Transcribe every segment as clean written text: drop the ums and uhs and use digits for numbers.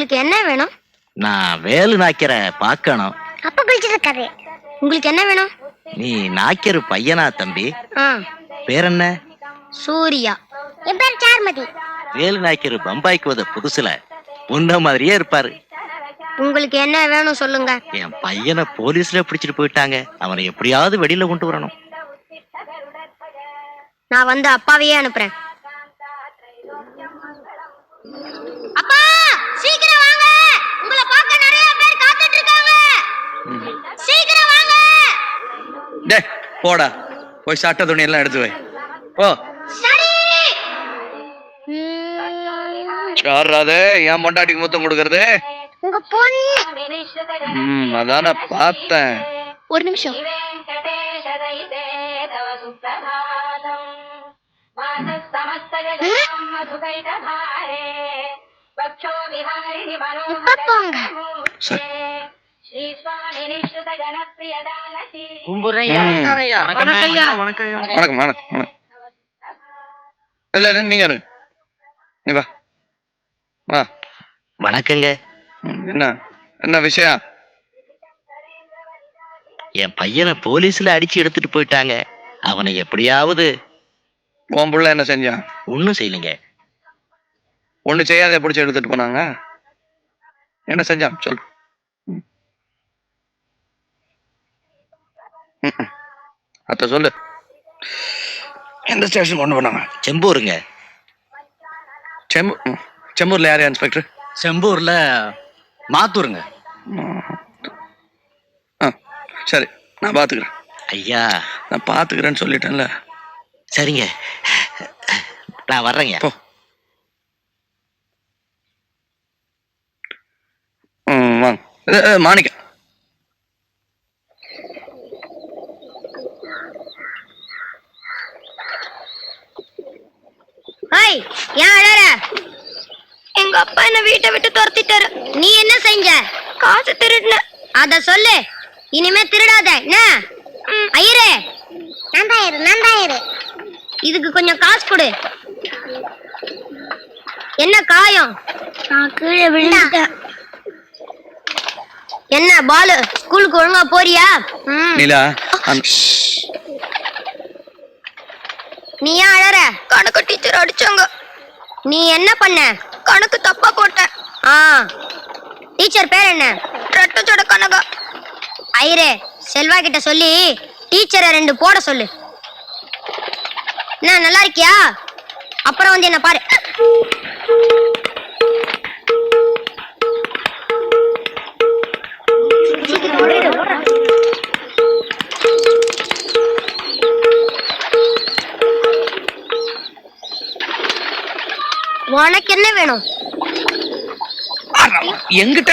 உங்களுக்கு என்ன வேணும்? நான் வேலு நாய்க்கிற பார்க்கணும். அப்ப குளிச்சிட்டு இருக்காது. உங்களுக்கு என்ன வேணும்? நீ நாய்க்கிற பையனா தம்பி? பேர் என்ன? சூர்யா. என் பேர் சார்மதி. வேலு நாய்க்கிற பம்பாய்க்கு வந்த புதுசுல உன்ன மாதிரியே இருப்பாரு. உங்களுக்கு என்ன வேணும் சொல்லுங்க. என் பையனை போலீஸ்ல பிடிச்சிட்டு போயிட்டாங்க. அவனை எப்படியாவது வெளியில கொண்டு வரணும். நான் வந்து அப்பாவையே அனுப்புறேன். அப்பா சீக்கிரம் வாங்க, உங்களை பார்க்க நிறைய பேர் காத்துட்டு இருக்காங்க. சீக்கிரம் வாங்க. டேய் போடா, போய் சட்ட துணி எல்லாம் எடுத்து வை. போ. சரி. சாராதே, என் பொண்டாட்டிக்கு முத்தம் கொடுக்கறது உங்க பொண்ணு. அதான பார்த்தேன். ஒரு நிமிஷம். வணக்கங்க. என்ன என்ன விஷயம்? என் பையனை போலீஸ்ல அடிச்சு எடுத்துட்டு போயிட்டாங்க. அவனை எப்படியாவது. உன் புள்ள என்ன செஞ்சான்? ஒண்ணும் செய்யலைங்க. ஒண்ணு செய்யாத பிடிச்சி எடுத்துட்டு போனாங்க. என்ன செஞ்சான் சொல்லு. அத்த சொல்லு. எந்த ஸ்டேஷன் கொண்டு போனாங்க? செம்பூருங்க. செம்பூர்ல யாரு இன்ஸ்பெக்டர்? செம்பூர்ல மாத்தூருங்க. சரி, நான் பாத்துக்கிறேன். ஐயா, நான் பாத்துக்கிறேன்னு சொல்லிட்டேன்ல. சரிங்க, நான் வர்றேங்க. போ. வாங்க. மாணிக்க ஏன் அழற? எங்க அப்பா என்ன வீட்டை விட்டு துரத்திட்டாரு. நீ என்ன செஞ்ச? காசு திருடுன. அத சொல்லு. இனிமே திருடாத. என்ன ஐயரே? நந்தாயிரு. இதுக்கு கொஞ்சம் காசு கொடு. என்ன காயம்? நான் கீழே விழுந்துட்டேன். என்ன பாலு, ஸ்கூலுக்கு ஒழுங்கா போறியா? நீலா, நீ ஏன் அழற? கணக்கு டீச்சர் அடிச்சாங்க. நீ என்ன பண்ண? கணக்கு தப்பா போட்ட. டீச்சர் பேர் என்ன? ரெட்டச்சோட கனகா. ஐயரே, செல்வா கிட்ட சொல்லி டீச்சரை 2 போட சொல்லு. என்ன நல்லா இருக்கியா? அப்புறம் வந்து என்ன பாரு. உனக்கு என்ன வேணும்? எங்கிட்ட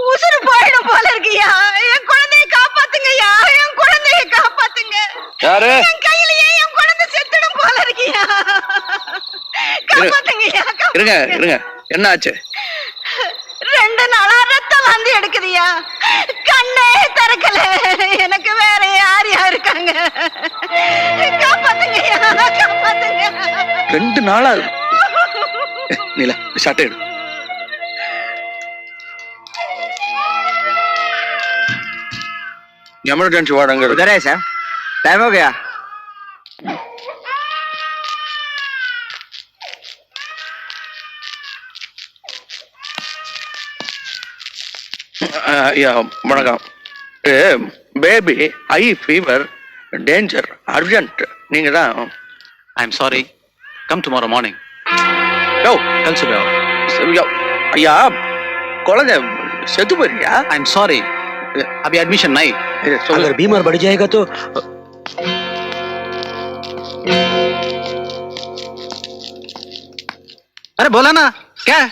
உசுறு போயிடும் போல இருக்கியா? என் குழந்தைய காப்பாத்துங்கய்யா, என் குழந்தைய காப்பாத்துங்க. யாரு? என் கையிலேயே என் குழந்தை செத்துடும் போல இருக்கியா? காப்பாத்துங்கய்யா. இருங்க. என்ன ஆச்சு? 2 நாளா ரத்தம் வந்து எடுக்குதுயா. கண்ணே திறக்கல. எனக்கு வேற யார் இருக்காங்க? காப்பாத்துங்கய்யா, காப்பாத்துங்க. 2 நாளா? நீலா, சட்டை எடு. इमरजेंसी वार्ड अंदर उधर है सर। टाइम हो गया। या वणकम baby high fever danger urgent நீங்க தான். I am sorry, come tomorrow morning. யோ कल सुबह आओ। யோ ஐயா, குழந்தை செத்து போறியா? आई एम सॉरी, अभी एडमिशन नहीं। अगर बीमार बढ़ जाएगा तो अरे बोला ना क्या है?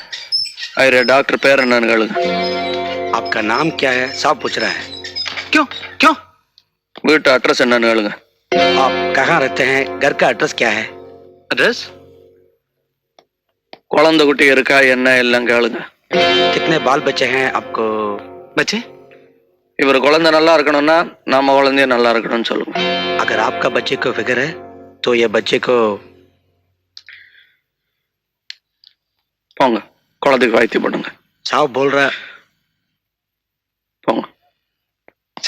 अरे डॉक्टर पैर என்னன்னு आपका नाम क्या है? साहब पूछ रहा है। क्यों क्यों? வீட்டு அட்ரஸ் என்னன்னு கேளுங்க। आप कहाँ रहते हैं? घर का एड्रेस क्या है? Address? குழந்தை குட்டி இருக்கா என்ன எல்லாம் கேளுங்க. कितने बाल बच्चे हैं आपको? बच्चे? இவர் குழந்தை நல்லா இருக்கணும்னா நம்ம குழந்தைய நல்லா இருக்கணும்னு சொல்லுங்க. अगर आपका बच्चे को फिक्र है तो ये बच्चे को போங்க குழந்தைக்கு வாய்த்தி பண்ணுங்க. साहब बोल रहा போங்க.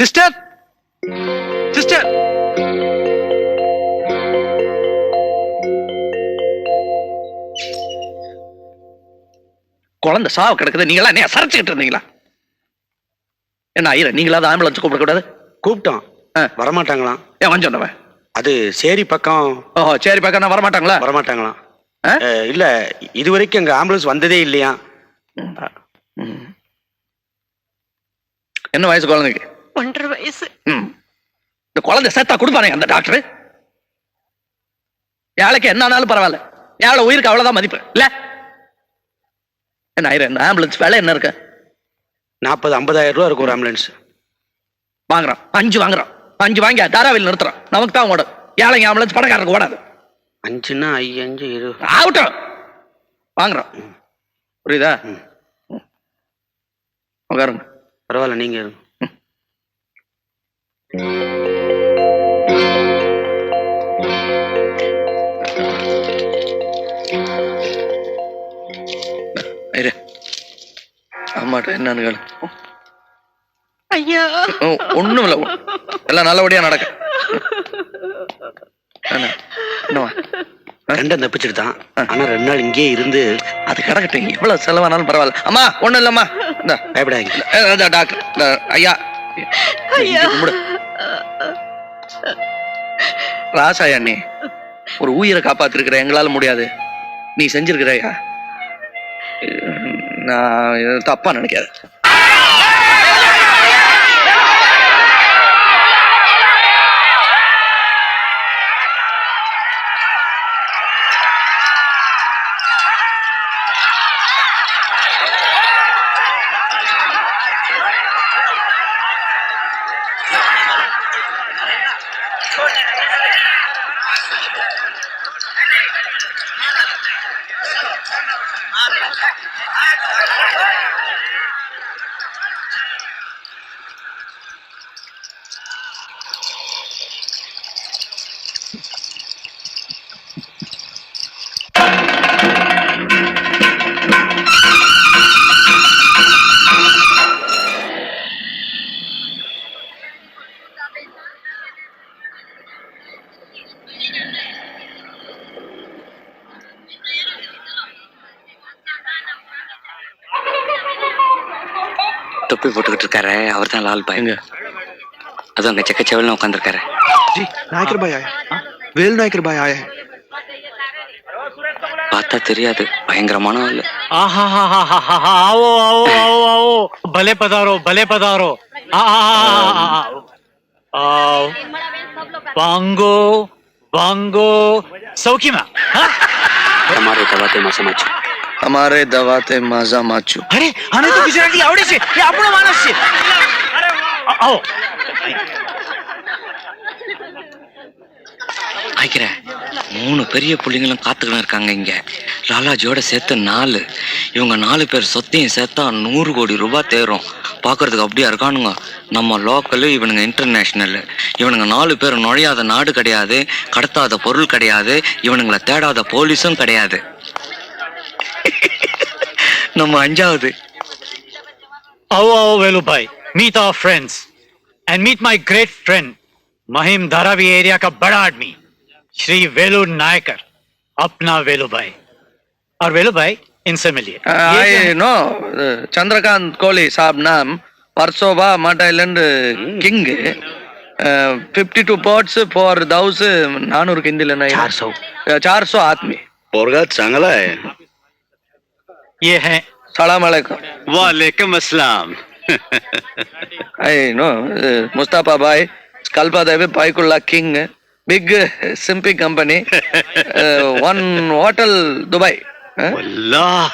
Sister? Sister? குழந்தை சாவு கிடக்குது, நீங்களா என்ன சரைச்சுக்கிட்டு இருந்தீங்களா? என்ன ஐயர நீங்களாவது ஆம்புலன்ஸ் கூப்பிடக்கூடாது? கூப்பிட்டோம் வரமாட்டாங்களாம். ஏன் வந்து சொன்னவன்? அது சேரி பக்கம் ஓஹோ சரி பக்கம் வரமாட்டாங்களா? வரமாட்டாங்களாம். ஆ? இல்ல இதுவரைக்கும் அங்க ஆம்புலன்ஸ் வந்ததே இல்லையா. என்ன வயசு குழந்தைக்கு? 1.5 வயசு. இந்த குழந்தை சேர்த்தா கொடுப்பானே அந்த டாக்டர். ஏழைக்கு என்ன ஆனாலும் பரவாயில்ல, ஏழை உயிருக்கு அவ்வளவுதான் மதிப்பு இல்ல. என்ன ஆயிரம் இந்த ஆம்புலன்ஸ் வேலை என்ன இருக்கு? 40-50,000 ரூபா இருக்கும் ஒரு ஆம்புலன்ஸ். வாங்குறோம் 5 வாங்குறோம், 5 வாங்கி தாராவில் நிறுத்துறோம். நமக்கு தான் ஓடும், ஏழைங்க ஆம்புலன்ஸ் பணக்காரருக்கு ஓடாது. 5ன்னா 5 20 ஆகட்டும் வாங்குறோம். புரியுதா? உட்காருங்க. பரவாயில்ல நீங்க இரு. அம்மாட்ட என்னன்னு கேளு. ஐயா. ஒண்ணும் இல்ல, எல்லாம் நல்லபடியா நடக்க. என்னவா? கண்டன் தப்பிச்சிருந்தான். ஆனா 2 நாள் இங்கே இருந்து அது கிடக்கட்டும், எவ்வளவு செலவானாலும் பரவாயில்ல. அம்மா ஒண்ணும் இல்லம்மா, இந்த பயப்படாதீங்க. டாக்டர் ஐயா கும்பிடு. ராசாயா நீ ஒரு உயிரை காப்பாத்திருக்கிற, எங்களால முடியாது. நீ செஞ்சிருக்கிறையா? நான் தப்பா நினைக்காத. தொப்பி போட்டுக்கிட்டு இருக்காரு, அவர் தான் லால் பாய். அதுவும் அங்க செக்கச்சவல்னு உட்காந்துருக்காரு. नायकर भाई आए, वेल नायकर भाई आए हैं. பார்த்தா தெரியாது, பயங்கரமான ஆளு. आओ आओ आओ आओ, भले पधारो भले पधारो. आओ बांगो बांगो सौखी में. हमारे दवाते मसमाच हमारे दवाते माझा माचू. अरे आने तो गुजराती आवड़े છે, એ આપણો માણસ છે. आओ ஆயிக்கிற 3 பெரிய புள்ளிங்களும் காத்துக்கிட்டு இருக்காங்க இங்க. லாலாஜியோட சேர்த்து 4. இவங்க 4 பேர் சொத்தையும் சேர்த்தா 100 கோடி ரூபாய் தேரும். பாக்குறதுக்கு அப்படியா இருக்கானுங்க. நம்ம லோக்கலு, இவனுங்க இன்டர்நேஷனல். இவனுங்க 4 பேர் நுழையாத நாடு கிடையாது, கடத்தாத பொருள் கிடையாது, இவனுங்களை தேடாத போலீஸும் கிடையாது. நம்ம 5வது. आओ आओ वेलू भाई, meet our friends and meet my great friend Mahim Dharavi area का बड़ा आदमी श्री वेलू नायकर, अपना वेलू भाई. और वेलू भाई इनसे मिलिए. आई नो चंद्रकांत कोहली साहब नाम, परसोबा मटाइलैंड किंग. 52 पोर्ट्स फॉर दाउस 400 के हिंदी लेना. 400 आदमी. पोरगा चांगला है. ये है. सलाम अलैकुम. वालेकुम अस्सलाम. आई नो मुस्तफा भाई, स्कल्पा देवी पाइकुल्ला किंग, बिग सिंपी कंपनी, 1 होटल दुबई. वल्लाह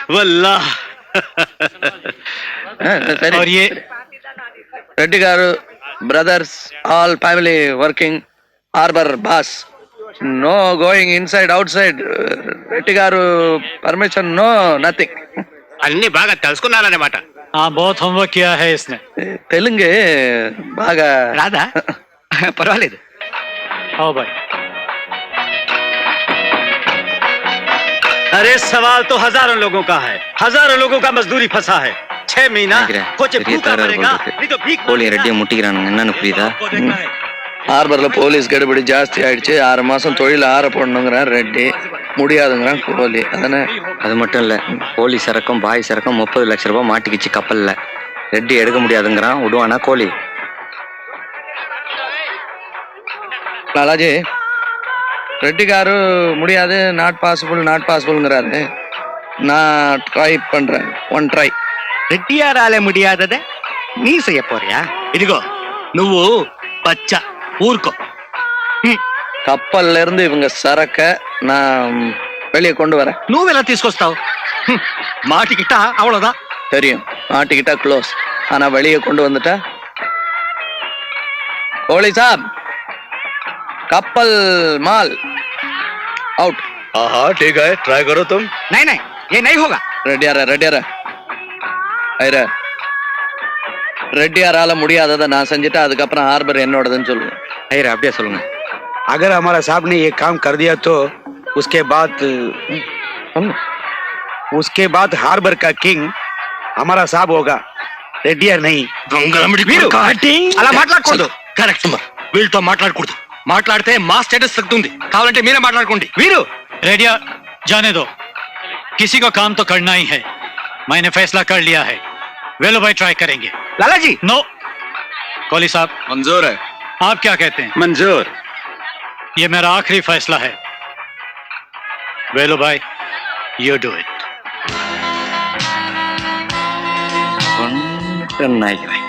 वल्लाह. और ये Reddy garu brothers, all family working harbour boss no going inside outside Reddy garu permission no nothing. అన్ని బాగా తెలుసుకున్నారన్నమాట. हाँ बहुत होमवर्क किया है इसने. తెలుగే బాగా రాదా? పర్వాలేదు. आओ भाई. अरे सवाल तो हजारों लोगों का है. हजारों लोगों का मजदूरी फंसा है. 6 महीना कुछ भूखा मरेगा नहीं तो भीख கோழி ரெட்டியை முட்டிக்கிறானுங்க. என்னன்னு புரியுதா? ஹார்பர்ல போலீஸ் கெடுபிடி ஜாஸ்தி ஆயிடுச்சு. 6 மாசம் தொழில ஆற போடணுங்கிறான் ரெட்டி, முடியாதுங்கிறான் கோலி. அதானே? அது மட்டும் இல்ல, கோழி சரக்கும் பாய் சரக்கும் 30 லட்சம் ரூபாய் மாட்டிக்கிச்சு கப்பல்ல. ரெட்டி எடுக்க முடியாதுங்கிறான். விடுவானா கோழி? లాలాజీ ரெட்டி గారు முடியாது, நாட் பாசிபிள்ங்கிறாரு. நான் ட்ரை பண்றேன், ஒன் ட்ரை. రెడ్డియారాలే ముడియాదదే నీ செய்ய போறியா? ఇదిగో నువ్వు పచ్చ ఊరుకో. கப்பல்ல இருந்து இவங்க சரக்க நான் வெளியே கொண்டு வரேன். నువ్వెలా తీసుకొస్తావు? మాటికిట అవ్వదా? தெரியும், மாட்டிக்கிட்டா க்ளோஸ். ஆனா வெளியே கொண்டு வந்துட்டா கோலி சாப் கப்பல் மால் அவுட். हाँ ठीक है, ट्राई करो तुम. नहीं नहीं, ये नहीं होगा. ரெட்டியார ஐர ரெட்டியாரால முடியாததை நான் செஞ்சுட்டேன். அதுக்கப்புறம் ஹார்பர் என்னோடதுன்னு சொல்லுவேன். ஐயர் அப்படியே சொல்லுங்க. अगर हमारा साहब ने ये काम कर दिया तो उसके बाद हार्बर का किंग हमारा साहब होगा, రెడ్డియార్ नहीं. అలా మాట్లాడకూడదు. కరెక్ట్. వీళ్ళతో మాట్లాడకూడదు. మాట్లాడితే మా స్టేటస్ తగ్గుతుంది. కావాలంటే మీరే మాట్లాడుకోండి. వీరు रेडिया जाने दो. किसी को काम तो करना ही है. मैंने फैसला कर लिया है. वेलो भाई ट्राई करेंगे. लालाजी नो. कोहली साहब मंजूर है. आप क्या कहते हैं? मंजूर. ये मेरा आखिरी फैसला है. वेलो भाई यू डू इट. நாய்க்கிறேன்.